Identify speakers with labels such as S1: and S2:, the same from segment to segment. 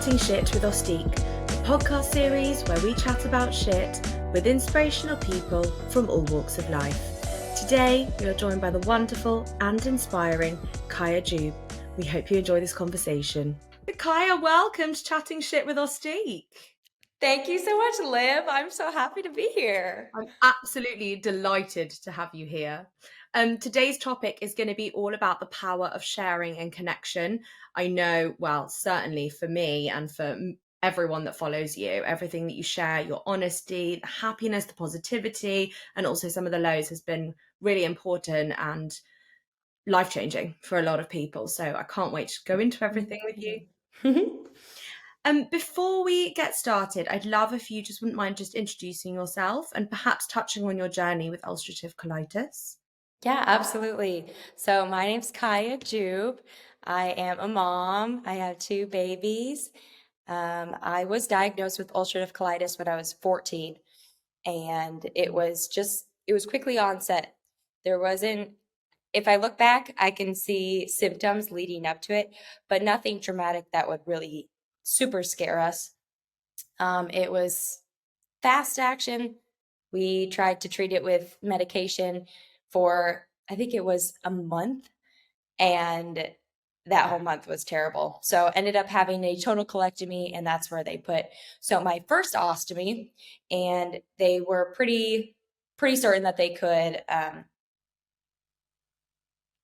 S1: Chatting Shit with Ostique, the podcast series where we chat about shit with inspirational people from all walks of life. Today, we are joined by the wonderful and inspiring Kya Jeub. We hope you enjoy this conversation. Kya, welcome to Chatting Shit with Ostique.
S2: Thank you so much, Liv. I'm so happy to be here.
S1: I'm absolutely delighted to have you here. Today's topic is going to be all about the power of sharing and connection. I know, well, certainly for me and for everyone that follows you, everything that you share, your honesty, the happiness, the positivity, and also some of the lows has been really important and life-changing for a lot of people. So I can't wait to go into everything with you. Before we get started, I'd love if you just wouldn't mind just introducing yourself and perhaps touching on your journey with ulcerative colitis.
S2: Yeah, absolutely. So my name's Kya Jeub. I am a mom. I have 2 babies. I was diagnosed with ulcerative colitis when I was 14, and it was quickly onset. If I look back, I can see symptoms leading up to it, but nothing dramatic that would really super scare us. It was fast action. We tried to treat it with medication for, I think it was a month, and that whole month was terrible. So ended up having a total colectomy, and that's where they put my first ostomy, and they were pretty certain that they could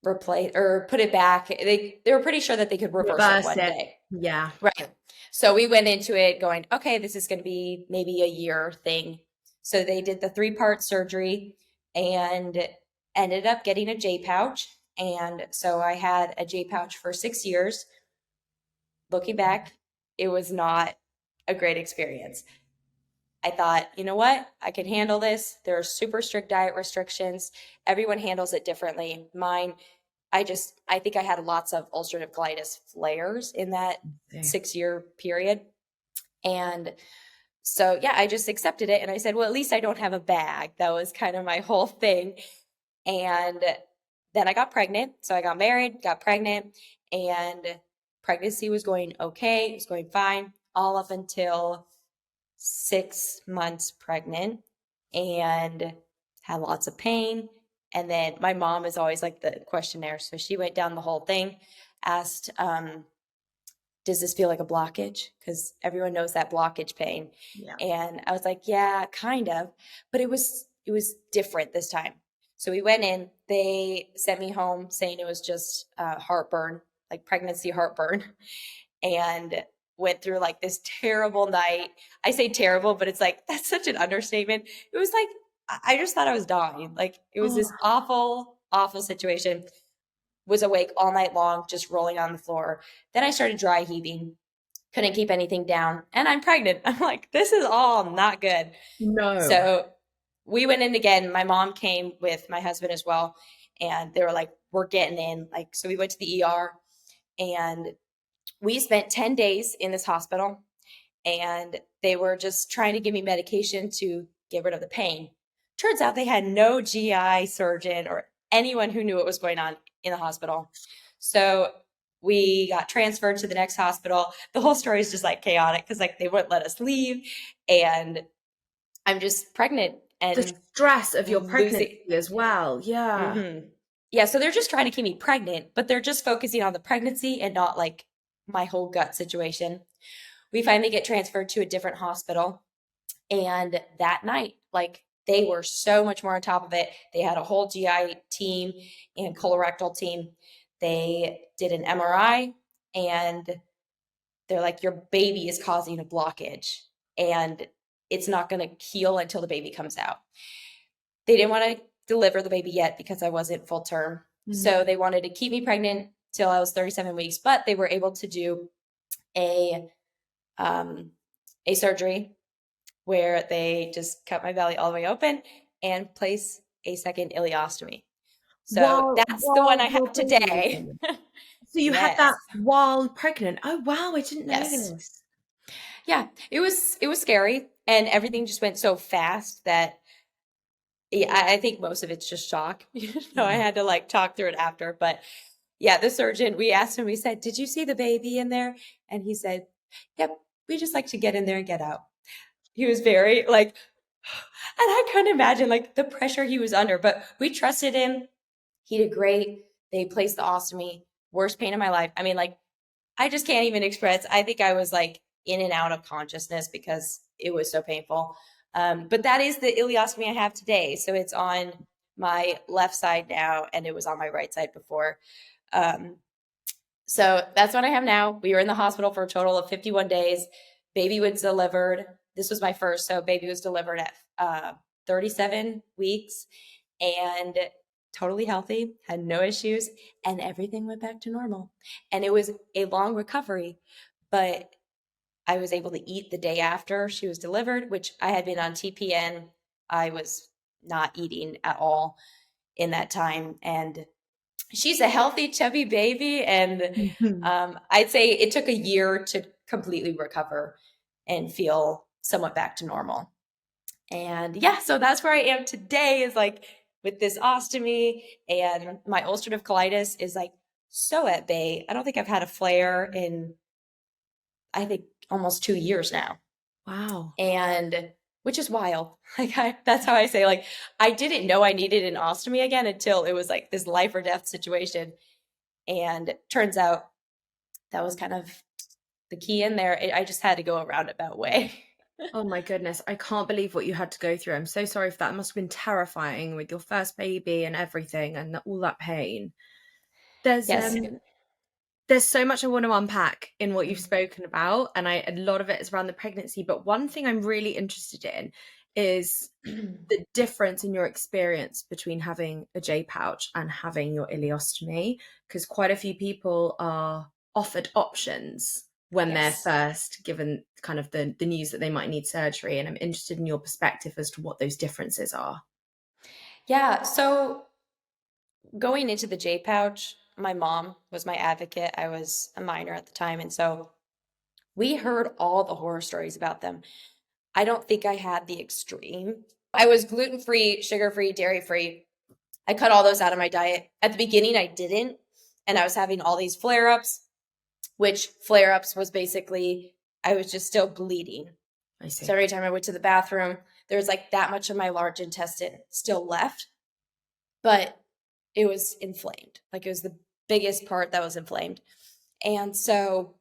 S2: replace or put it back. They were pretty sure that they could reverse it one day.
S1: Yeah.
S2: Right. So we went into it going, okay, this is going to be maybe a year thing. So they did the 3-part surgery and ended up getting a J pouch. And so I had a J pouch for 6 years. Looking back, it was not a great experience. I thought, you know what? I can handle this. There are super strict diet restrictions. Everyone handles it differently. Mine, I think I had lots of ulcerative colitis flares in that 6-year period. And so, yeah, I just accepted it. And I said, well, at least I don't have a bag. That was kind of my whole thing. And then I got pregnant. So I got married, got pregnant, and pregnancy was going okay. It was going fine all up until 6 months pregnant, and had lots of pain. And then my mom is always like the questionnaire. So she went down the whole thing, asked, does this feel like a blockage? Because everyone knows that blockage pain.
S1: Yeah.
S2: And I was like, yeah, kind of. But it was different this time. So we went in, they sent me home saying it was just heartburn, like pregnancy heartburn. And went through like this terrible night. I say terrible, but it's like, that's such an understatement. It was like, I just thought I was dying. Like it was this awful, awful situation. Was awake all night long, just rolling on the floor. Then I started dry heaving, couldn't keep anything down, and I'm pregnant. I'm like, this is all not good.
S1: No.
S2: So we went in again. My mom came with my husband as well, and they were like, we're getting in. Like, so we went to the ER, and we spent 10 days in this hospital, and they were just trying to give me medication to get rid of the pain. Turns out they had no GI surgeon or anyone who knew what was going on in the hospital. So we got transferred to the next hospital. The whole story is just like chaotic because like they wouldn't let us leave, and I'm just pregnant. And
S1: the stress of your pregnancy as well. Yeah.
S2: Mm-hmm. Yeah. So they're just trying to keep me pregnant, but they're just focusing on the pregnancy and not like my whole gut situation. We finally get transferred to a different hospital. And that night, like they were so much more on top of it. They had a whole GI team and colorectal team. They did an MRI, and they're like, your baby is causing a blockage and it's not going to heal until the baby comes out. They didn't want to deliver the baby yet because I wasn't full term. Mm-hmm. So they wanted to keep me pregnant till I was 37 weeks, but they were able to do a surgery where they just cut my belly all the way open and place a second ileostomy. So that's the one I have today.
S1: So you had that while pregnant. Oh, wow. I didn't know this.
S2: Yeah, it was scary, and everything just went so fast that I think most of it's just shock. I had to like talk through it after. But yeah, the surgeon, we asked him, we said, did you see the baby in there? And he said, Yep, we just like to get in there and get out. He was very like, and I couldn't imagine like the pressure he was under, but we trusted him. He did great. They placed the ostomy, worst pain in my life. I mean, like, I just can't even express. I think I was like in and out of consciousness because it was so painful. But that is the ileostomy I have today. So it's on my left side now, and it was on my right side before. Um, so that's what I have now. We were in the hospital for a total of 51 days. Baby was delivered. This was my first. So baby was delivered at 37 weeks and totally healthy, had no issues, and everything went back to normal. And it was a long recovery, but I was able to eat the day after she was delivered, which I had been on TPN. I was not eating at all in that time. And she's a healthy, chubby baby. And
S1: Mhm.
S2: I'd say it took a year to completely recover and feel somewhat back to normal. And yeah, so that's where I am today is like with this ostomy, and my ulcerative colitis is like so at bay. I don't think I've had a flare in, I think, almost 2 years now.
S1: Wow.
S2: And which is wild. Like that's how I say, like, I didn't know I needed an ostomy again until it was like this life or death situation. And turns out that was kind of the key in there. I just had to go a roundabout way.
S1: Oh my goodness, I can't believe what you had to go through. I'm so sorry for that. It must have been terrifying with your first baby and everything and all that pain. There's
S2: Yes.
S1: um there's so much I want to unpack in what you've spoken about, and a lot of it is around the pregnancy, but one thing I'm really interested in is the difference in your experience between having a J pouch and having your ileostomy, because quite a few people are offered options when they're
S2: Yes.
S1: first given kind of the news that they might need surgery, and I'm interested in your perspective as to what those differences are.
S2: Yeah. So going into the J pouch, my mom was my advocate. I was a minor at the time. And so we heard all the horror stories about them. I don't think I had the extreme. I was gluten free, sugar free, dairy free. I cut all those out of my diet. At the beginning, I didn't. And I was having all these flare ups, which flare ups was basically, I was just still bleeding.
S1: I
S2: So
S1: see.
S2: every time I went to the bathroom, there was like that much of my large intestine still left, but it was inflamed. Like it was the biggest part that was inflamed. And so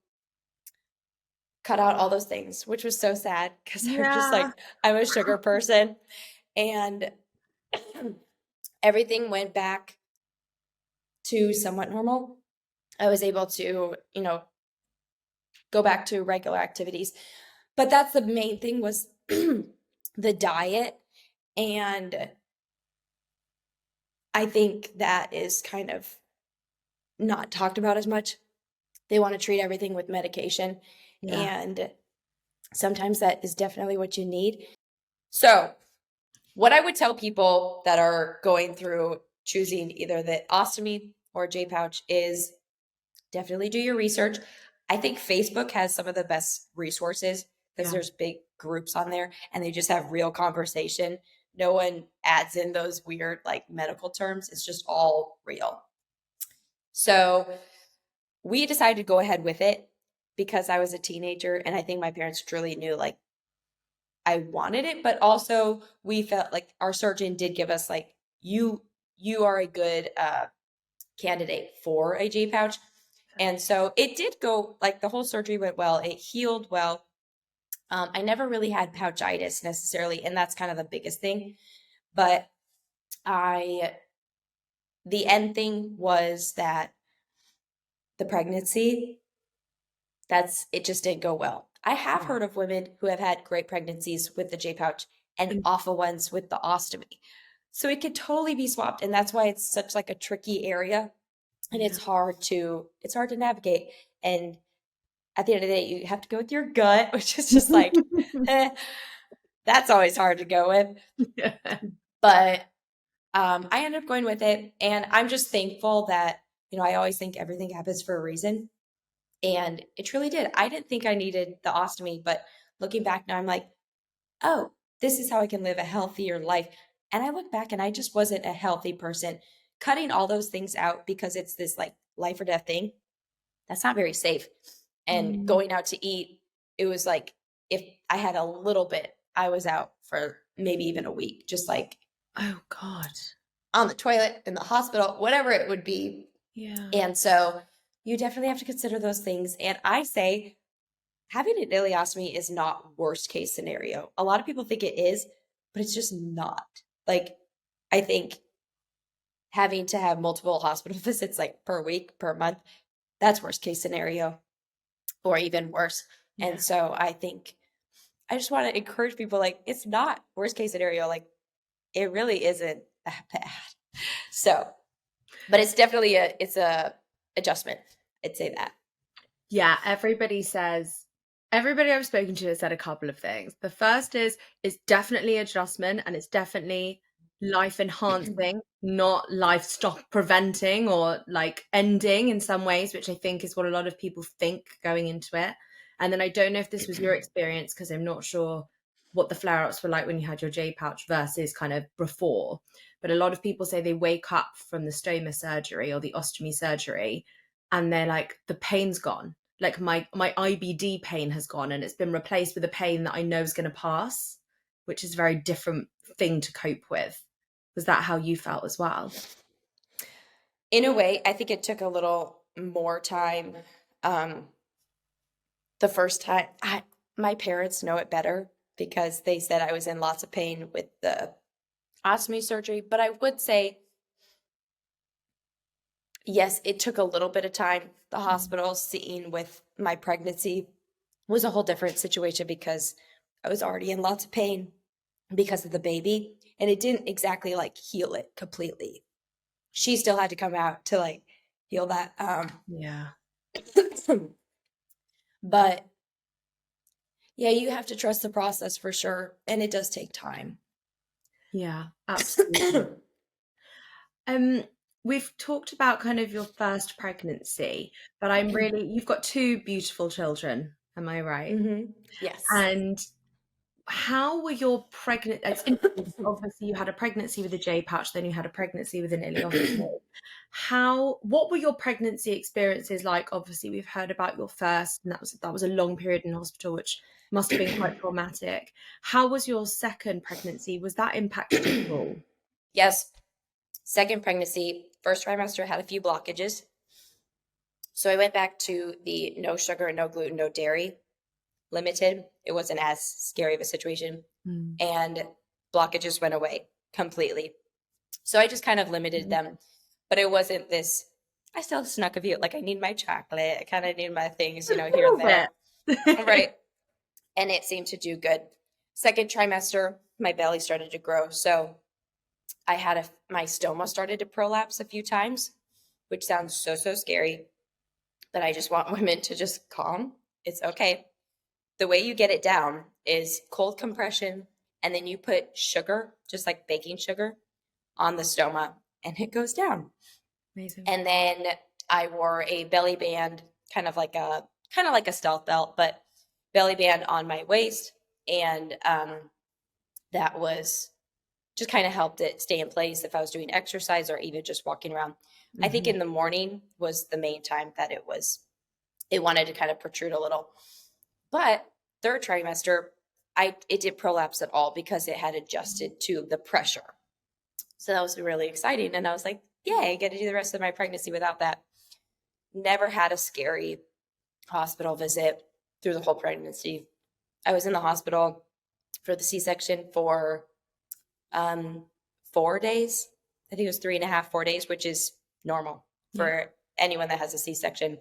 S2: cut out all those things, which was so sad because I was just
S1: Yeah.
S2: like, I'm a sugar person. And everything went back to somewhat normal. I was able to, go back to regular activities. But that's the main thing was the diet. And I think that is kind of not talked about as much. They want to treat everything with medication.
S1: Yeah.
S2: And sometimes that is definitely what you need. So, what I would tell people that are going through choosing either the ostomy or J pouch is definitely do your research. I think Facebook has some of the best resources because
S1: Yeah.
S2: there's big groups on there and they just have real conversation. No one adds in those weird like medical terms. It's just all real. So we decided to go ahead with it because I was a teenager and I think my parents truly knew like I wanted it, but also we felt like our surgeon did give us like you are a good candidate for a J pouch. And so it did go like the whole surgery went well. It healed well. I never really had pouchitis necessarily, and that's kind of the biggest thing. But I the end thing was that the pregnancy, that's it just didn't go well. I have
S1: Yeah.
S2: heard of women who have had great pregnancies with the J pouch and
S1: And
S2: awful ones with the ostomy. So it could totally be swapped, and that's why it's such like a tricky area, and
S1: yeah.
S2: it's hard to navigate. And at the end of the day, you have to go with your gut, which is just like, eh, that's always hard to go with.
S1: Yeah.
S2: But I ended up going with it, and I'm just thankful that I always think everything happens for a reason. And it truly did. I didn't think I needed the ostomy, but looking back now, I'm like, oh, this is how I can live a healthier life. And I look back and I just wasn't a healthy person. Cutting all those things out because it's this like life or death thing, that's not very safe. And
S1: Mm.
S2: going out to eat it was like if I had a little bit, I was out for maybe even a week, just like
S1: Oh God.
S2: on the toilet, in the hospital, whatever it would be.
S1: Yeah.
S2: And so you definitely have to consider those things. And I say having an ileostomy is not worst case scenario. A lot of people think it is, but it's just not. Like, I think having to have multiple hospital visits like per week, per month, that's worst case scenario or even worse.
S1: Yeah.
S2: And so I think I just want to encourage people like it's not worst case scenario. Like it really isn't that bad. So, but it's definitely a adjustment. I'd say that.
S1: Yeah, everybody I've spoken to has said a couple of things. The first is it's definitely adjustment and it's definitely life enhancing, not life stop preventing or like ending in some ways, which I think is what a lot of people think going into it. And then I don't know if this was your experience because I'm not sure what the flare ups were like when you had your J pouch versus kind of before. But a lot of people say they wake up from the stoma surgery or the ostomy surgery and they're like, the pain's gone, like my IBD pain has gone and it's been replaced with a pain that I know is going to pass, which is a very different thing to cope with. Was that how you felt as well?
S2: In a way, I think it took a little more time. Um, the first time, my parents know it better because they said I was in lots of pain with the ostomy surgery. But I would say, yes, it took a little bit of time. The hospital scene with my pregnancy was a whole different situation because I was already in lots of pain because of the baby, and it didn't exactly like heal it completely. She still had to come out to like heal that.
S1: Yeah.
S2: But yeah, you have to trust the process for sure, and it does take time.
S1: Yeah, absolutely. Um, we've talked about kind of your first pregnancy, but you've got two beautiful children, am I right?
S2: Yes.
S1: And how were your pregnant? It's interesting because obviously you had a pregnancy with a J pouch, then you had a pregnancy with an ileostomy. What were your pregnancy experiences like? Obviously, we've heard about your first, and that was a long period in hospital, which must have been quite traumatic. How was your second pregnancy? Was that impacted at all?
S2: Yes. Second pregnancy, first trimester had a few blockages. So I went back to the no sugar, no gluten, no dairy limited. It wasn't as scary of a situation.
S1: Mm.
S2: And blockages went away completely. So I just kind of limited them. But it wasn't this, I still snuck a few, like I need my chocolate. I kind of need my things,
S1: Just a
S2: here and
S1: little
S2: there.
S1: bit.
S2: Right. And it seemed to do good. Second trimester, my belly started to grow. So I had my stoma started to prolapse a few times, which sounds so, so scary. But I just want women to just calm. It's okay. The way you get it down is cold compression, and then you put sugar, just like baking sugar, on the stoma, and it goes down.
S1: Amazing.
S2: And then I wore a belly band, kind of like a stealth belt, but belly band on my waist, and that was just kind of helped it stay in place if I was doing exercise or even just walking around. I think
S1: Mhm.
S2: in the morning was the main time that it wanted to kind of protrude a little. But third trimester, it didn't prolapse at all because it had adjusted to the pressure. So that was really exciting. And I was like, yay, I get to do the rest of my pregnancy without that. Never had a scary hospital visit through the whole pregnancy. I was in the hospital for the C-section for 4 days. I think it was 3.5, 4 days, which is normal
S1: Yeah.
S2: for anyone that has a C-section.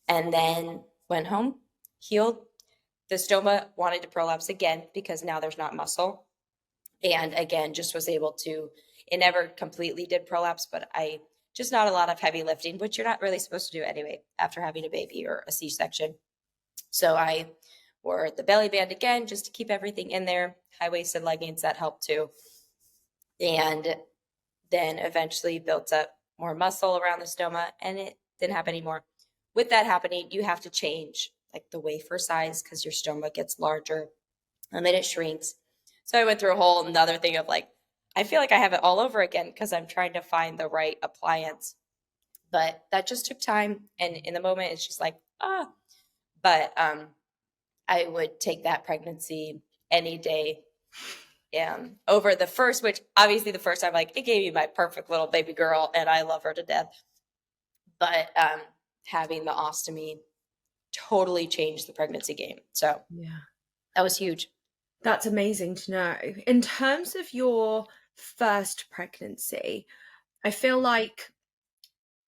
S2: And then went home, healed. The stoma wanted to prolapse again because now there's not muscle. And again, just was able to, it never completely did prolapse, but I just not a lot of heavy lifting, which you're not really supposed to do anyway after having a baby or a C-section. So I wore the belly band again just to keep everything in there. High-waisted leggings, that helped too. And then eventually built up more muscle around the stoma, and it didn't happen anymore. With that happening, you have to change like the wafer size because your stoma gets larger and then it shrinks. So I went through a whole another thing of like, I feel like I have it all over again because I'm trying to find the right appliance. But that just took time. And in the moment, it's just like, but I would take that pregnancy any day over the first, which obviously the first time, like, it gave me my perfect little baby girl and I love her to death. But having the ostomy totally changed the pregnancy game. So
S1: Yeah.
S2: that was huge.
S1: That's amazing to know. In terms of your first pregnancy, I feel like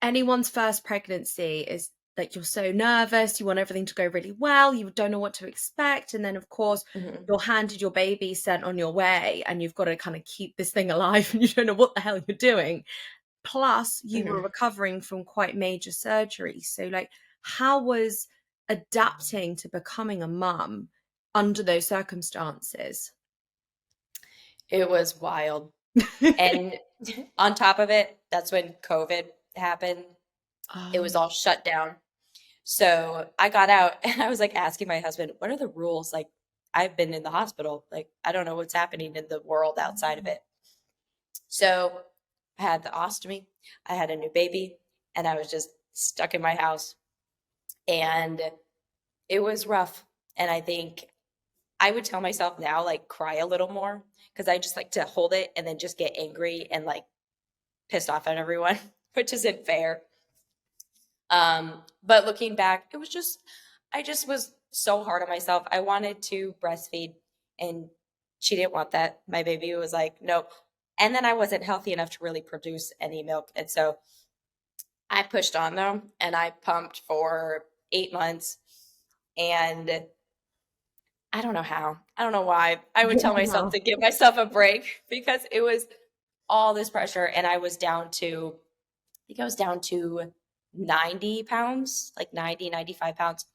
S1: anyone's first pregnancy is like you're so nervous, you want everything to go really well, you don't know what to expect. And then, of course,
S2: Mhm.
S1: you're handed your baby sent on your way, and you've got to kind of keep this thing alive and you don't know what the hell you're doing. Plus, you were
S2: Mhm.
S1: recovering from quite major surgery. So, like, how was adapting to becoming a mum under those circumstances?
S2: It was wild. And on top of it, that's when COVID happened. It
S1: Oh,
S2: was all shut down. So I got out and I was like asking my husband, what are the rules? Like, I've been in the hospital. Like, I don't know what's happening in the world outside of it. So I had the ostomy, I had a new baby, and I was just stuck in my house. And it was rough. And I think I would tell myself now, like, cry a little more because I just like to hold it and then just get angry and like pissed off at everyone, which isn't fair. But looking back, it was just, I just was so hard on myself. I wanted to breastfeed and she didn't want that. My baby was like, nope. And then I wasn't healthy enough to really produce any milk. And so I pushed on though, and I pumped for 8 months. And I don't know how. I don't know why. I would tell myself
S1: wow.
S2: to give myself a break because it was all this pressure. And I was down to, I think I was down to 90 pounds, like 90, 95 pounds,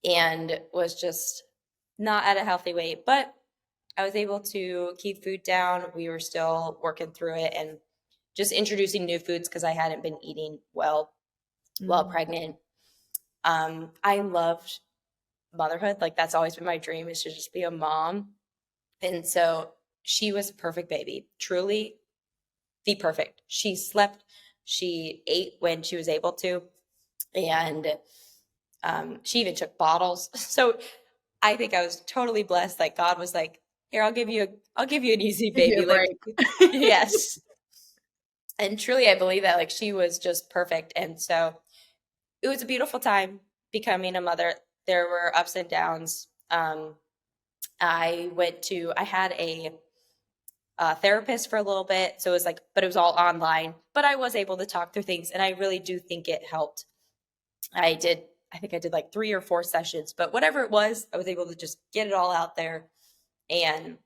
S2: and was just not at a healthy weight. But I was able to keep food down. We were still working through it and just introducing new foods because I hadn't been eating well while
S1: Mm.
S2: pregnant. I loved motherhood. Like, that's always been my dream, is to just be a mom. And so she was a perfect baby, truly the perfect. She slept, she ate when she was able to, and she even took bottles. So I think I was totally blessed. Like, God was like, "Here, I'll give you an easy
S1: Give you a
S2: baby." Like,
S1: break.
S2: yes, and truly, I believe that. Like, she was just perfect, and so it was a beautiful time becoming a mother. There were ups and downs. I had a therapist for a little bit. So it was like, but it was all online. But I was able to talk through things, and I really do think it helped. I did, I think I did like 3 or 4 sessions, but whatever it was, I was able to just get it all out there. And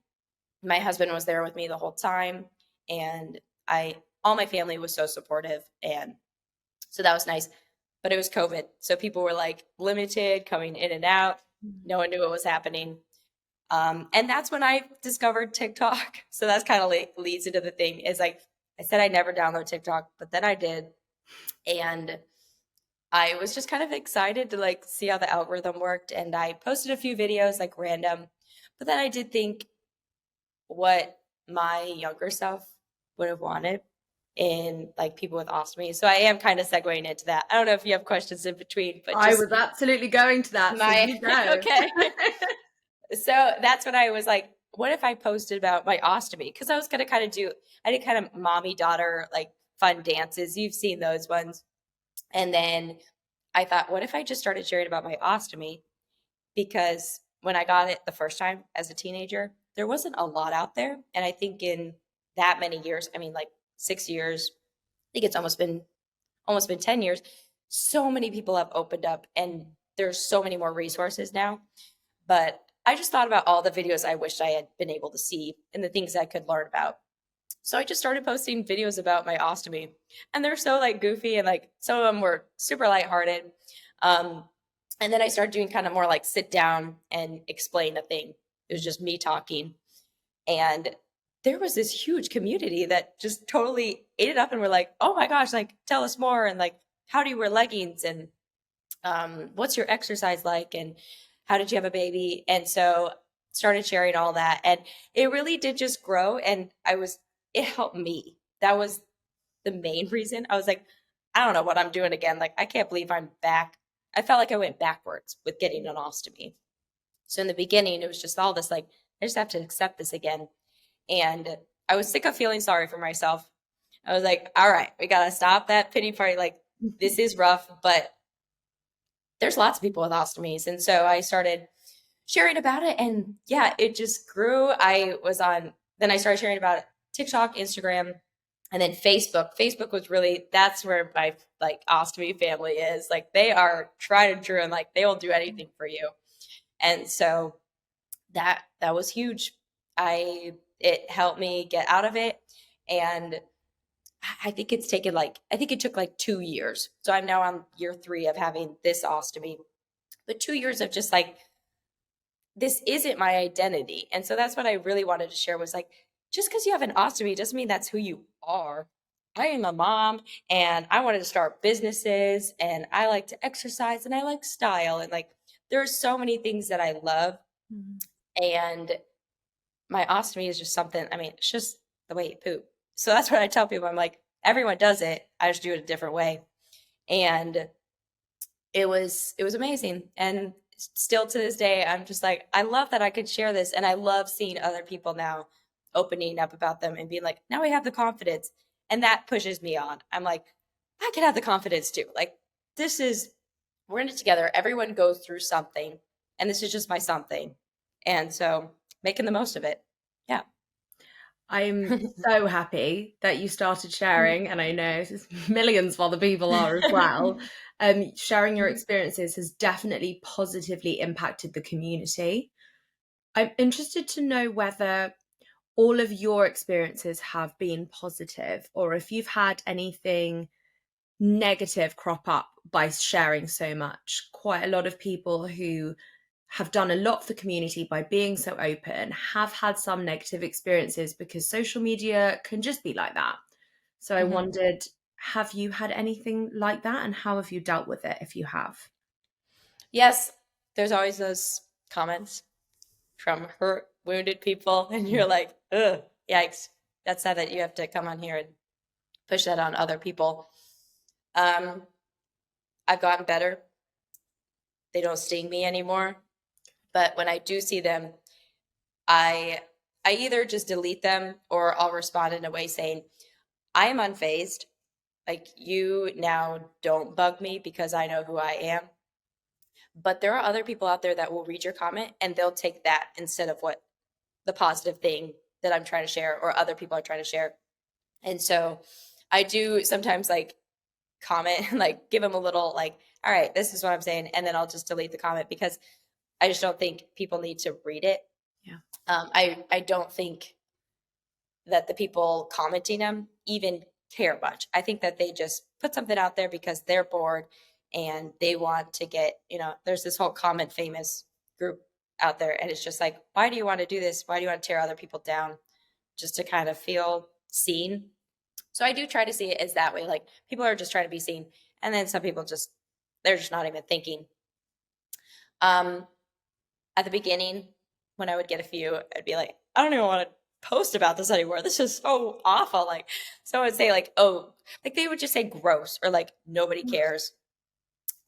S2: my husband was there with me the whole time. And all my family was so supportive. And so that was nice. But it was COVID. So people were like limited, coming in and out. No one knew what was happening. And that's when I discovered TikTok. So that's kind of leads into the thing, is like, I said I never download TikTok, but then I did. And I was just kind of excited to like see how the algorithm worked. And I posted a few videos like random, but then I did think what my younger self would have wanted in like people with ostomy. So I am kind of segueing into that. I don't know if you have questions in between, but
S1: I
S2: just
S1: was absolutely going to that, so
S2: my,
S1: you go.
S2: okay. So that's when I was like, what if I posted about my ostomy? Because I was going to kind of I did kind of mommy daughter, like, fun dances. You've seen those ones. And then I thought, what if I just started sharing about my ostomy? Because when I got it the first time as a teenager, there wasn't a lot out there. And I think in that many years, I mean, like 6 years, I think it's almost been 10 years, so many people have opened up and there's so many more resources now. But I just thought about all the videos I wished I had been able to see and the things I could learn about. So I just started posting videos about my ostomy, and they're so like goofy, and like some of them were super lighthearted. Um, and then I started doing kind of more like sit down and explain a thing. It was just me talking, and there was this huge community that just totally ate it up and were like, "Oh my gosh, like, tell us more!" And like, "How do you wear leggings?" And what's your exercise like? And how did you have a baby? And so started sharing all that. And it really did just grow. And it helped me. That was the main reason. I was like, I don't know what I'm doing again. Like, I can't believe I'm back. I felt like I went backwards with getting an ostomy. So in the beginning, it was just all this like, I just have to accept this again. And I was sick of feeling sorry for myself. I was like, all right, we got to stop that pity party. Like, this is rough, but there's lots of people with ostomies. And so I started sharing about it. And yeah, it just grew. Then I started sharing about it, TikTok, Instagram, and then Facebook. Facebook was really, that's where my like ostomy family is. Like, they are tried and true and like they will do anything for you. And so that was huge. It helped me get out of it. And I think I think it took like 2 years. So I'm now on year 3 of having this ostomy, but 2 years of just like, this isn't my identity. And so that's what I really wanted to share was like, just because you have an ostomy doesn't mean that's who you are. I am a mom and I wanted to start businesses and I like to exercise and I like style. And like, there are so many things that I love.
S1: Mhm.
S2: And my ostomy is just something, I mean, it's just the way you poop. So that's what I tell people. I'm like, everyone does it. I just do it a different way. And it was amazing. And still to this day, I'm just like, I love that I could share this. And I love seeing other people now opening up about them and being like, now we have the confidence. And that pushes me on. I'm like, I can have the confidence too. Like, this is, we're in it together. Everyone goes through something. And this is just my something. And so making the most of it. Yeah.
S1: I'm so happy that you started sharing, and I know millions of other people are as well. Sharing your experiences has definitely positively impacted the community. I'm interested to know whether all of your experiences have been positive, or if you've had anything negative crop up by sharing so much. Quite a lot of people who have done a lot for the community by being so open have had some negative experiences because social media can just be like that. So I
S2: Mhm.
S1: wondered, have you had anything like that, and how have you dealt with it if you have?
S2: Yes, there's always those comments from hurt, wounded people, and you're like, ugh, yikes. That's sad that you have to come on here and push that on other people. Um, I've gotten better. They don't sting me anymore. But when I do see them, I I either just delete them or I'll respond in a way saying, I am unfazed. Like, you now don't bug me because I know who I am. But there are other people out there that will read your comment and they'll take that instead of what the positive thing that I'm trying to share or other people are trying to share. And so I do sometimes like comment and like give them a little like, all right, this is what I'm saying. And then I'll just delete the comment because I just don't think people need to read it.
S1: Yeah.
S2: I don't think that the people commenting them even care much. I think that they just put something out there because they're bored and they want to get, there's this whole comment famous group out there. And it's just like, why do you want to do this? Why do you want to tear other people down? Just to kind of feel seen. So I do try to see it as that way. Like, people are just trying to be seen. And then some people they're just not even thinking. Um, at the beginning, when I would get a few, I'd be like, I don't even want to post about this anymore. This is so awful. Like, so I would say like, oh, like they would just say gross or like nobody cares.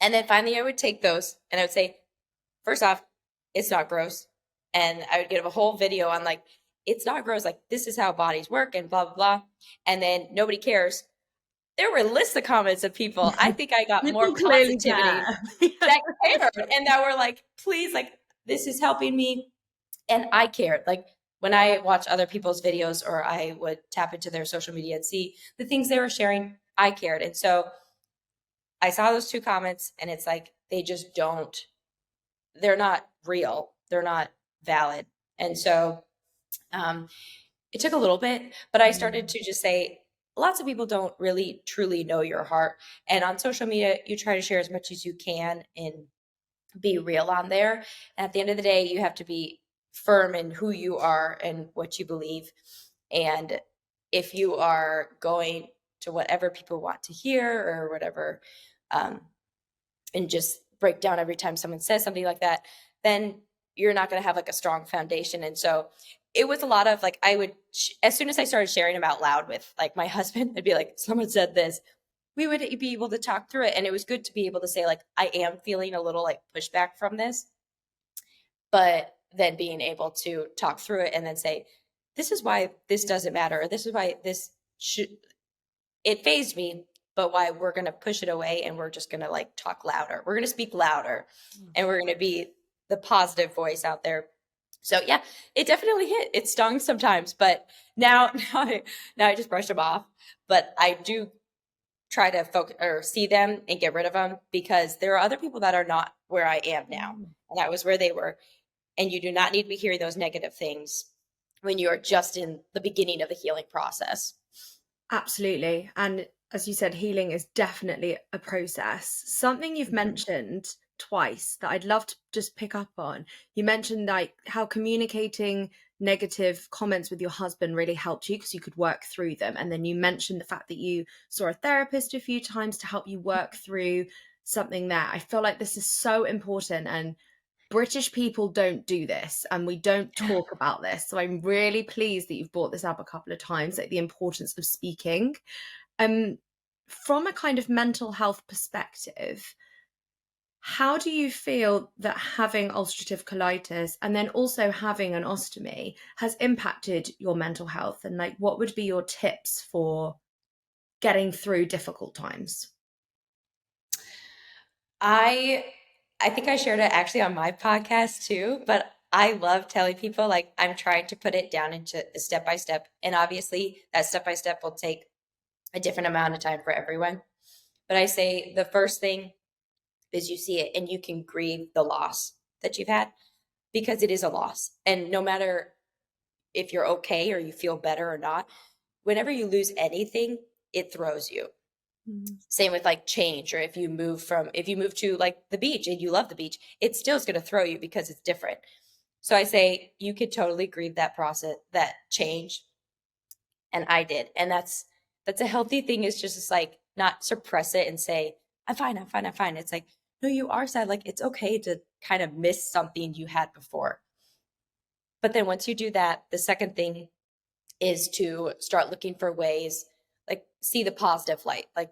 S2: And then finally I would take those and I would say, first off, it's not gross. And I would give a whole video on like, it's not gross. Like, this is how bodies work and blah, blah, blah. And then nobody cares. There were lists of comments of people. I think I got more
S1: People clearly
S2: positivity
S1: care.
S2: that cared and that were like, please, like, this is helping me. And I cared. Like, when I watch other people's videos or I would tap into their social media and see the things they were sharing, I cared. And so I saw those 2 comments and it's like, they're not real. They're not valid. And so um, it took a little bit, but I started to just say, lots of people don't really truly know your heart. And on social media, you try to share as much as you can and be real on there. And at the end of the day, you have to be firm in who you are and what you believe. And if you are going to whatever people want to hear or whatever, um, and just break down every time someone says something like that, then you're not going to have like a strong foundation. And so it was a lot of like, as soon as I started sharing them out loud with like my husband, I'd be like, someone said this, we would be able to talk through it. And it was good to be able to say, like, I am feeling a little like pushback from this, but then being able to talk through it and then say, this is why this doesn't matter, or this is why this should, it fazed me, but why we're going to push it away and we're just going to like talk louder. We're going to speak louder and we're going to be the positive voice out there. So yeah, it definitely hit. It stung sometimes, but now I just brush them off. But I do try to focus or see them and get rid of them, because there are other people that are not where I am now. And that was where they were. And you do not need to be hearing those negative things when you are just in the beginning of the healing process.
S1: Absolutely. And as you said, healing is definitely a process. Something you've mentioned twice that I'd love to just pick up on. You mentioned like how communicating negative comments with your husband really helped you because you could work through them. And then you mentioned the fact that you saw a therapist a few times to help you work through something there. I feel like this is so important, and British people don't do this and we don't talk about this. So I'm really pleased that you've brought this up a couple of times, like the importance of speaking. Um, from a kind of mental health perspective, how do you feel that having ulcerative colitis and then also having an ostomy has impacted your mental health? And like, what would be your tips for getting through difficult times?
S2: I think I shared it actually on my podcast too, but I love telling people like I'm trying to put it down into a step by step. And obviously that step by step will take a different amount of time for everyone. But I say the first thing is you see it and you can grieve the loss that you've had, because it is a loss. And no matter if you're okay or you feel better or not, whenever you lose anything, it throws you. Same with like change, or if you move to like the beach and you love the beach, it still is going to throw you because it's different. So I say you could totally grieve that process, that change. And I did. And that's a healthy thing, is just like not suppress it and say, I'm fine, I'm fine, I'm fine. It's like, no, you are sad. Like it's okay to kind of miss something you had before. But then once you do that, the second thing is to start looking for ways, like see the positive light. Like,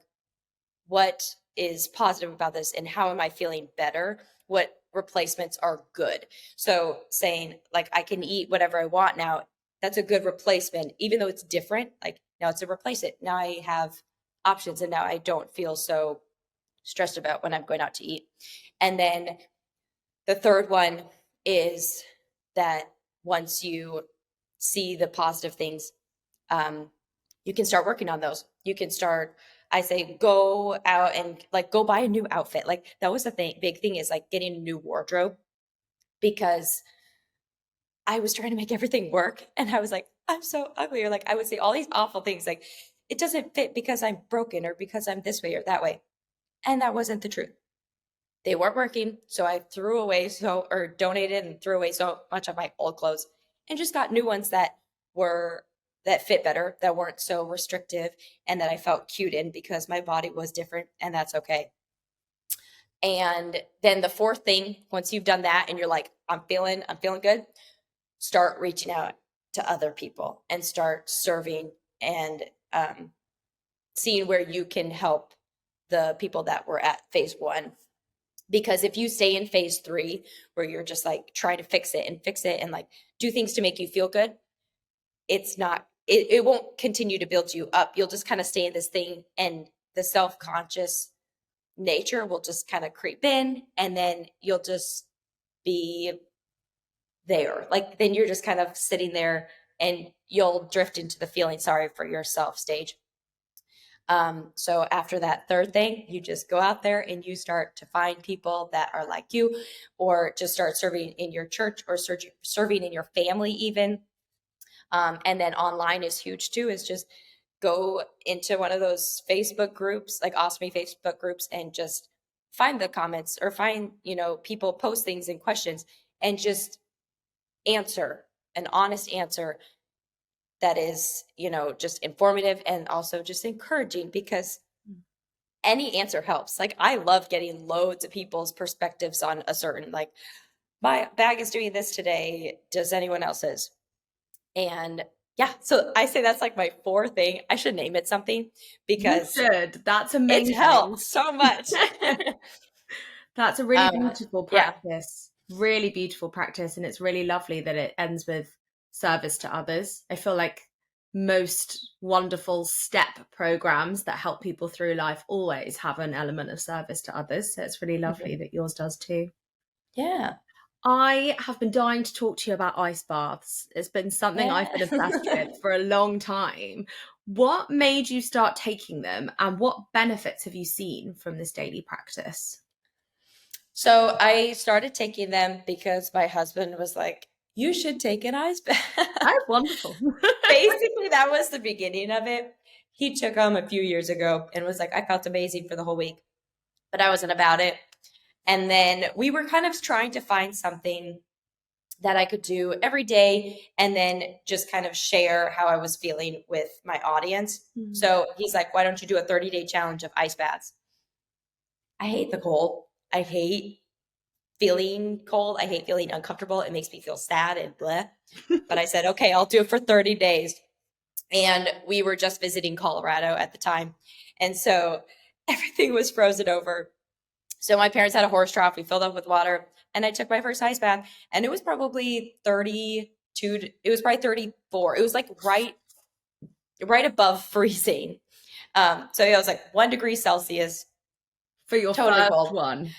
S2: what is positive about this and how am I feeling better? What replacements are good? So saying like I can eat whatever I want now, that's a good replacement, even though it's different. Like now it's a replace it. Now I have options and now I don't feel so stressed about when I'm going out to eat. And then the third one is that once you see the positive things, you can start working on those. You can start, I say, go out and like go buy a new outfit. Like that was the big thing, is like getting a new wardrobe, because I was trying to make everything work and I was like, I'm so ugly. Or like I would say all these awful things like it doesn't fit because I'm broken or because I'm this way or that way. And that wasn't the truth. They weren't working. So I threw away or donated and threw away so much of my old clothes and just got new ones that fit better, that weren't so restrictive, and that I felt cute in because my body was different, and that's okay. And then the fourth thing, once you've done that and you're like, I'm feeling good, start reaching out to other people and start serving and seeing where you can help the people that were at phase 1. Because if you stay in phase 3, where you're just like trying to fix it and like do things to make you feel good, it won't continue to build you up. You'll just kind of stay in this thing, and the self-conscious nature will just kind of creep in, and then you'll just be there. Like then you're just kind of sitting there and you'll drift into the feeling sorry for yourself stage. So after that third thing, you just go out there and you start to find people that are like you, or just start serving in your church or serving in your family even. And then online is huge too, is just go into one of those Facebook groups, like Ostomy Facebook groups, and just find the comments or find, people post things and questions, and just answer an honest answer that is, just informative and also just encouraging, because any answer helps. Like I love getting loads of people's perspectives on a certain, like my bag is doing this today. Does anyone else's? And yeah, so I say that's like my fourth thing. I should name it something, because
S1: You should. That's
S2: it's
S1: amazing.
S2: helped so much.
S1: That's a really beautiful
S2: Yeah.
S1: practice. really beautiful practice, and it's really lovely that it ends with service to others. I feel like most wonderful step programs that help people through life always have an element of service to others. So it's really lovely
S2: Mhm.
S1: that yours does too.
S2: Yeah.
S1: I have been dying to talk to you about ice baths. It's been something I've
S2: Yeah.
S1: been obsessed with for a long time. What made you start taking them, and what benefits have you seen from this daily practice?
S2: So I started taking them because my husband was like, you should take an ice bath.
S1: Oh, wonderful.
S2: Basically, that was the beginning of it. He took them a few years ago and was like, I felt amazing for the whole week, but I wasn't about it. And then we were kind of trying to find something that I could do every day and then just kind of share how I was feeling with my audience.
S1: Mm.
S2: So he's like, why don't you do a 30-day challenge of ice baths? I hate the cold. I hate feeling cold. I hate feeling uncomfortable. It makes me feel sad and bleh. But I said, okay, I'll do it for 30 days. And we were just visiting Colorado at the time. And so everything was frozen over. So my parents had a horse trough. We filled up with water and I took my first ice bath and it was probably 32. It was probably 34. It was like right above freezing. So it was like 1 degree Celsius,
S1: For your
S2: totally
S1: first
S2: cold.
S1: one.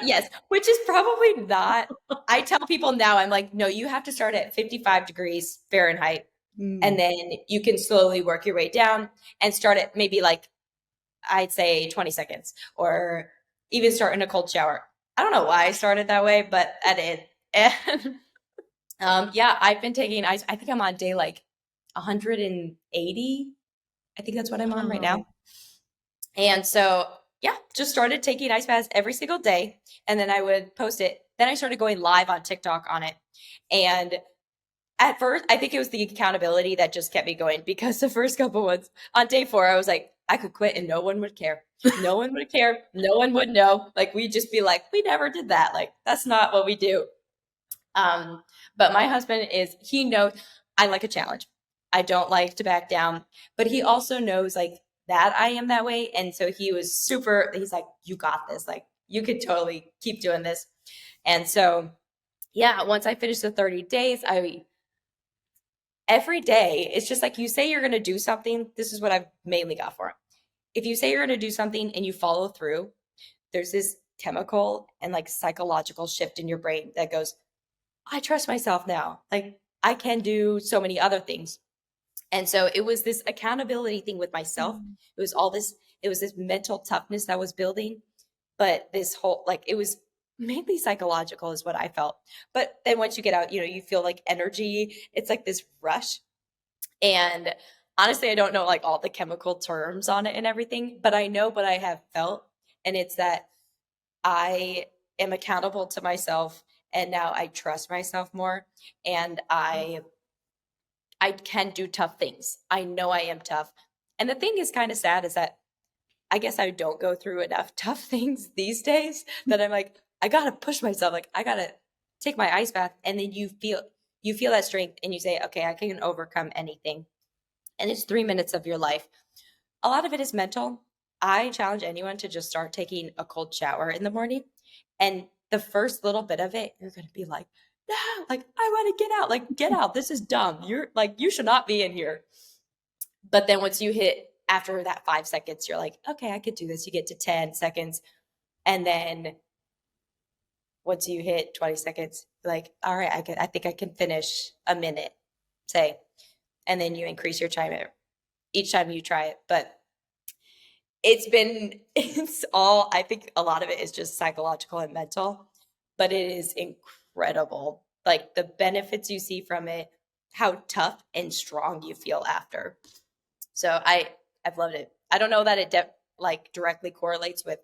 S2: Yes, which is probably not. I tell people now, I'm like, no, you have to start at 55 degrees Fahrenheit and
S1: Mm.
S2: then you can slowly work your way down and start at maybe like, I'd say 20 seconds or even start in a cold shower. I don't know why I started that way, but I did. And yeah, I've been taking ice. I think I'm on day like 180. I think that's what I'm on right
S1: Wow.
S2: now. And so, yeah, just started taking ice baths every single day. And then I would post it. Then I started going live on TikTok on it. And at first, I think it was the accountability that just kept me going because the first couple ones on day 4, I was like, I could quit and no one would care. No one would care. No one would know. Like, we'd just be like, we never did that. Like, that's not what we do. Um, but my husband he knows I like a challenge. I don't like to back down, but he also knows like that I am that way. And so he's like, you got this. Like, you could totally keep doing this. And so, yeah, once I finished the 30 days, every day, it's just like you say you're going to do something. This is what I've mainly got for it. If you say you're going to do something and you follow through, there's this chemical and like psychological shift in your brain that goes, I trust myself now. Like I can do so many other things. And so it was this accountability thing with myself.
S1: Mm.
S2: It was this mental toughness that was building, but this whole, like, it was mainly psychological is what I felt. But then once you get out, you feel like energy. It's like this rush. And honestly, I don't know like all the chemical terms on it and everything, but I know what I have felt. And it's that I am accountable to myself and now I trust myself more and I can do tough things. I know I am tough. And the thing is kind of sad is that I guess I don't go through enough tough things these days that I'm like I got to push myself like I got to take my ice bath and then you feel that strength and you say okay, I can overcome anything. And it's 3 minutes of your life. A lot of it is mental. I challenge anyone to just start taking a cold shower in the morning. And the first little bit of it, you're going to be like, no, like, I want to get out. Like, get out. This is dumb. You're like, you should not be in here. But then once you hit after that 5 seconds, you're like, okay, I could do this. You get to 10 seconds. And then once you hit 20 seconds, like, all right, I think I can finish a minute, say. And then you increase your time each time you try it. But it's all, I think a lot of it is just psychological and mental, but it is incredible. Like the benefits you see from it, how tough and strong you feel after. So I've loved it. I don't know that it like directly correlates with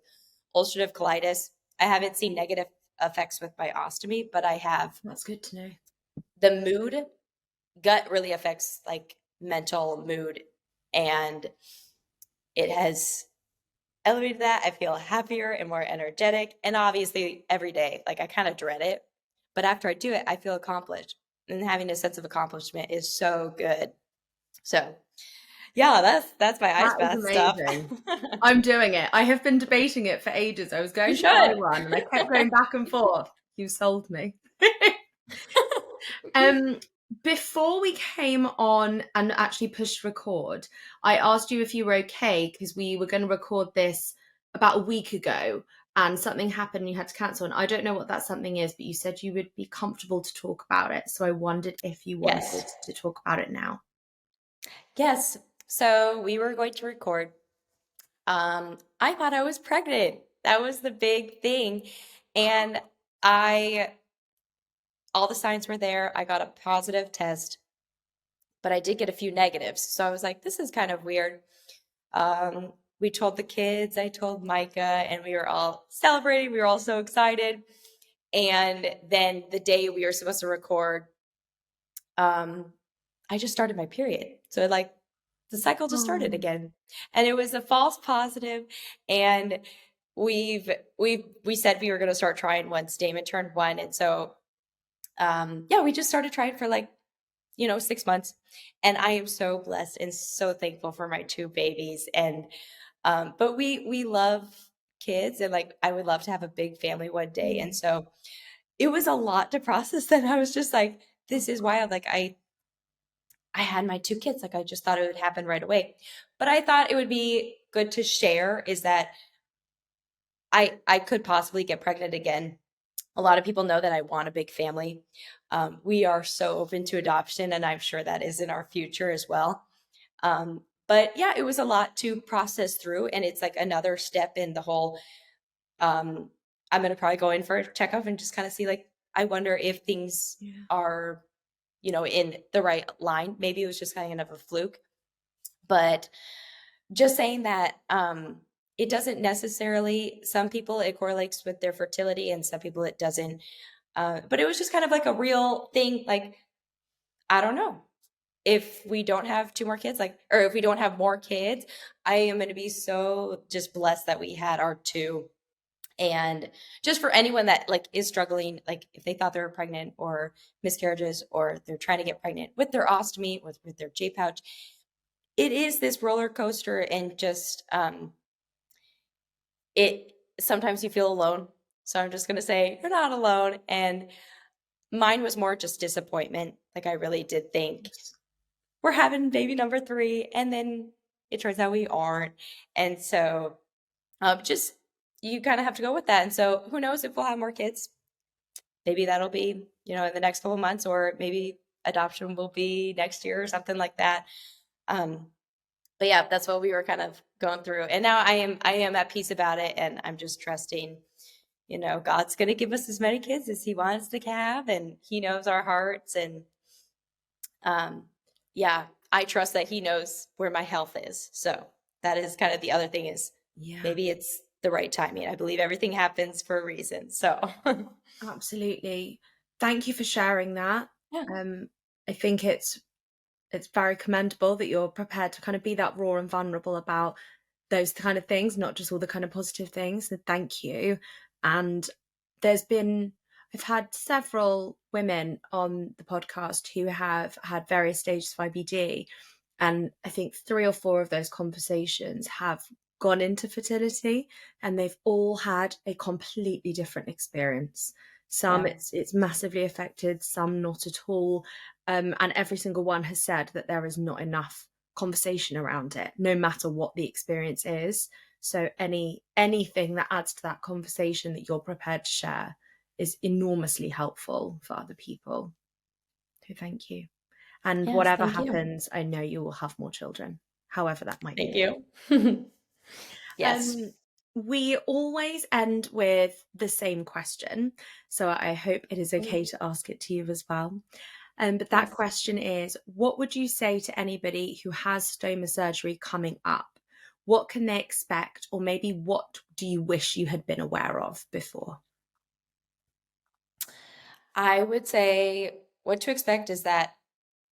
S2: ulcerative colitis. I haven't seen negative effects with my ostomy, but I have
S1: That's good to know.
S2: the mood. Gut really affects like mental mood, and it has elevated that. I feel happier and more energetic. And obviously, every day, like I kind of dread it. But after I do it, I feel accomplished. And having a sense of accomplishment is so good. So, yeah, that's my ice
S1: That is
S2: bath stuff.
S1: amazing. I'm doing it. I have been debating it for ages. I was
S2: You
S1: going to try
S2: should.
S1: one and I kept going back and forth. You sold me. Um, Before we came on and actually pushed record, I asked you if you were okay because we were going to record this about a week ago and something happened and you had to cancel. And I don't know what that something is, but you said you would be comfortable to talk about it. So I wondered if you wanted
S2: Yes.
S1: to talk about it now.
S2: Yes. So we were going to record. I thought I was pregnant. That was the big thing. And I, all the signs were there. I got a positive test, but I did get a few negatives. So I was like, this is kind of weird. We told the kids, I told Micah, and we were all celebrating. We were all so excited. And then the day we were supposed to record, I just started my period. So like the cycle just started
S1: Oh.
S2: again. And it was a false positive. And we said we were going to start trying once Damon turned 1. And so yeah, we just started trying for like, 6 months. And I am so blessed and so thankful for my 2 babies. And but we love kids, and like I would love to have a big family one day. And so it was a lot to process. That I was just like, this is wild. Like I had my 2 kids. Like I just thought it would happen right away. But I thought it would be good to share is that I could possibly get pregnant again. A lot of people know that I want a big family. We are so open to adoption, and I'm sure that is in our future as well. But yeah, it was a lot to process through, and it's like another step in the whole. I'm gonna probably go in for a checkup and just kind of see, like, I wonder if things
S1: Yeah.
S2: are, in the right line. Maybe it was just kind of a fluke, but just saying that it doesn't necessarily. Some people it correlates with their fertility, and some people it doesn't. But it was just kind of like a real thing. Like I don't know if we don't have 2 more kids, like, or if we don't have more kids, I am going to be so just blessed that we had our 2. And just for anyone that like is struggling, like if they thought they were pregnant or miscarriages, or they're trying to get pregnant with their ostomy, with their J pouch, it is this roller coaster. And just it sometimes you feel alone. So I'm just gonna say you're not alone. And mine was more just disappointment. Like I really did think we're having baby number 3, and then it turns out we aren't. And so just you kind of have to go with that. And so who knows if we'll have more kids? Maybe that'll be, in the next couple months, or maybe adoption will be next year or something like that. Um, but yeah, that's what we were kind of going through. And now I am at peace about it, and I'm just trusting, God's going to give us as many kids as he wants to have, and he knows our hearts. And yeah, I trust that he knows where my health is. So that is kind of the other thing, is
S1: Yeah.
S2: maybe it's the right timing. I believe everything happens for a reason. So
S1: Absolutely. Thank you for sharing that.
S2: yeah.
S1: Um, I think it's very commendable that you're prepared to kind of be that raw and vulnerable about those kind of things, not just all the kind of positive things. So thank you. And there's been I've had several women on the podcast who have had various stages of IBD, and I think 3 or 4 of those conversations have gone into fertility, and they've all had a completely different experience. Some
S2: Yeah.
S1: it's massively affected, some not at all. And every single one has said that there is not enough conversation around it, no matter what the experience is. So anything that adds to that conversation that you're prepared to share is enormously helpful for other people. So thank you. And
S2: Yes,
S1: whatever
S2: thank you.
S1: happens, I know you will have more children, however that might
S2: Thank
S1: be.
S2: you. Yes.
S1: Um, we always end with the same question, so I hope it is okay to ask it to you as well. But that
S2: Yes.
S1: question is, what would you say to anybody who has stoma surgery coming up? What can they expect, or maybe what do you wish you had been aware of before?
S2: I would say what to expect is that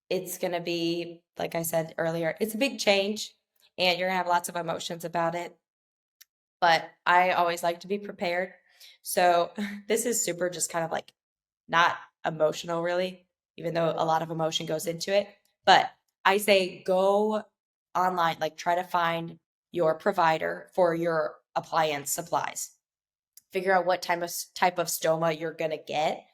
S2: it's going to be, like I said earlier, it's a big change, and you're going to have lots of emotions about it. But I always like to be prepared. So this is super just kind of like not emotional, really, even though a lot of emotion goes into it. But I say go online, like try to find your provider for your appliance supplies. figure out what type of stoma you're going to get,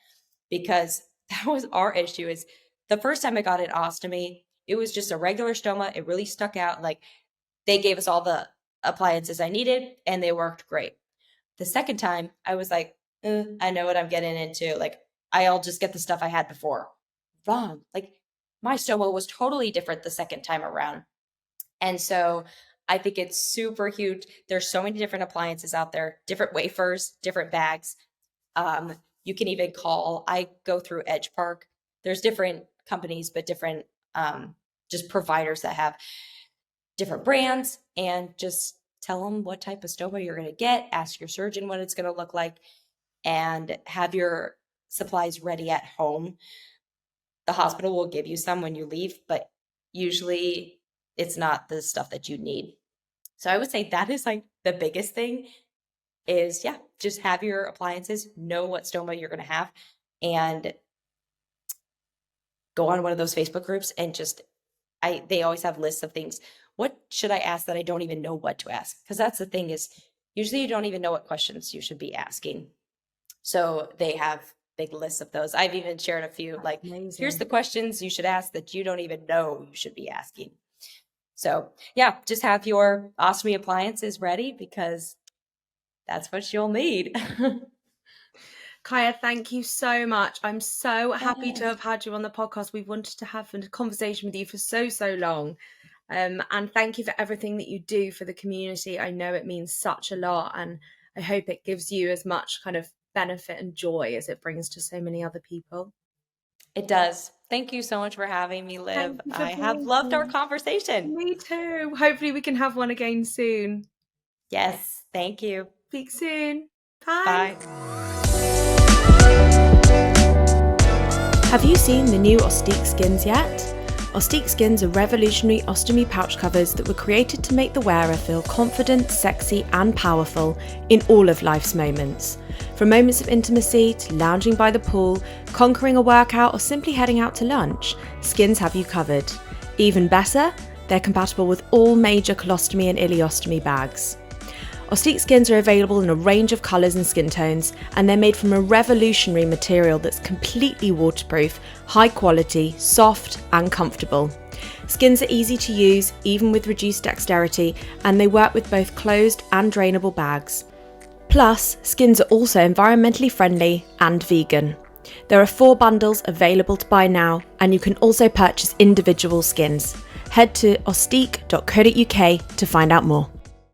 S2: because that was our issue. Is the first time I got an ostomy, it was just a regular stoma. It really stuck out. Like, they gave us all the appliances I needed and they worked great. The second time I was like, I know what I'm getting into. Like, I'll just get the stuff I had before. Wrong. Like, my stoma was totally different the second time around. And so I think it's super huge. There's so many different appliances out there, different wafers, different bags. You can even call, I go through Edge Park. There's different companies, but different just providers that have different brands, and just tell them what type of stoma you're going to get, ask your surgeon what it's going to look like, and have your supplies ready at home. The hospital will give you some when you leave, but usually it's not the stuff that you need. So I would say that is like the biggest thing is, just have your appliances, know what stoma you're going to have, and go on one of those Facebook groups and they always have lists of things. What should I ask that I don't even know what to ask? Because that's the thing, is usually you don't even know what questions you should be asking. So they have big lists of those. I've even shared a few, like,
S1: Amazing.
S2: Here's the questions you should ask that you don't even know you should be asking. So just have your ostomy appliances ready, because that's what you'll need.
S1: Kya, thank you so much. I'm so happy to have had you on the podcast. We've wanted to have a conversation with you for so long. And thank you for everything that you do for the community. I know it means such a lot, and I hope it gives you as much kind of benefit and joy as it brings to so many other people.
S2: It does. Thank you so much for having me, Liv. I have loved our conversation.
S1: Me too. Hopefully we can have one again soon.
S2: Yes. Thank you.
S1: Speak soon. Bye. Have you seen the new Ostique skins yet? Ostique skins are revolutionary ostomy pouch covers that were created to make the wearer feel confident, sexy and powerful in all of life's moments. From moments of intimacy to lounging by the pool, conquering a workout or simply heading out to lunch, skins have you covered. Even better, they're compatible with all major colostomy and ileostomy bags. Ostique skins are available in a range of colours and skin tones, and they're made from a revolutionary material that's completely waterproof, high quality, soft and comfortable. Skins are easy to use, even with reduced dexterity, and they work with both closed and drainable bags. Plus, skins are also environmentally friendly and vegan. There are 4 bundles available to buy now, and you can also purchase individual skins. Head to ostique.co.uk to find out more.